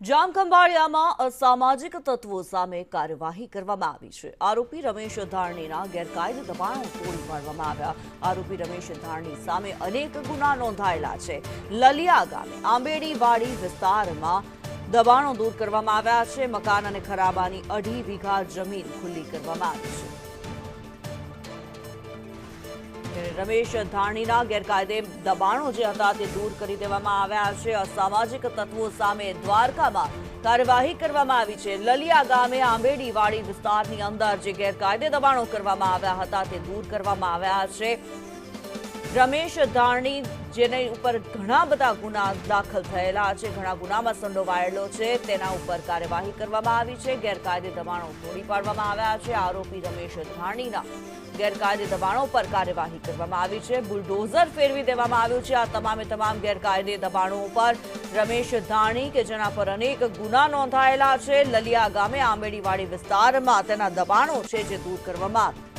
જામખંભાળિયામાં અસામાજિક તત્વો સામે કાર્યવાહી કરવામાં આવી છે। આરોપી રમેશ ધારણીના ગેરકાયદે દબાણો તોડી પાડવામાં આવ્યા। આરોપી રમેશ ધારણી સામે અનેક ગુના નોંધાયેલા છે। લલિયા ગામે આંબેડીવાડી વિસ્તારમાં દબાણો દૂર કરવામાં આવ્યા છે। મકાન અને ખરાબાની 2.5 વીઘા જમીન ખુલ્લી કરવામાં આવી છે। રમેશ ધારણીના ગેરકાયદે દબાણો જે હતા તે દૂર કરી દેવામાં આવ્યા છે। અસામાજિક તત્વો સામે દ્વારકામાં કાર્યવાહી કરવામાં આવી છે। લલિયા ગામે આંબેડીવાડી વિસ્તારની અંદર જે ગેરકાયદે દબાણો કરવામાં આવ્યા હતા તે દૂર કરવામાં આવ્યા છે। રમેશ ધારણી જેને ઉપર ઘણા બધા ગુના દાખલ થયેલા છે, ઘણા ગુનામાં સંડોવાયેલો છે, તેના ઉપર કાર્યવાહી કરવામાં આવી છે। ગેરકાયદે દબાણો તોડી પાડવામાં આવ્યા છે। આરોપી રમેશ ધારણીના ગેરકાયદે દબાણો પર કાર્યવાહી કરવામાં આવી છે। બુલડોઝર ફેરવી દેવામાં આવ્યું છે। આ તમામ ગેરકાયદે દબાણો ઉપર રમેશ ધારણી કે જેના પર અનેક ગુના નોંધાયેલા છે, લલિયા ગામે આંબેડીવાડી વિસ્તારમાં તેના દબાણો છે જે દૂર કરવામાં આવ્યા।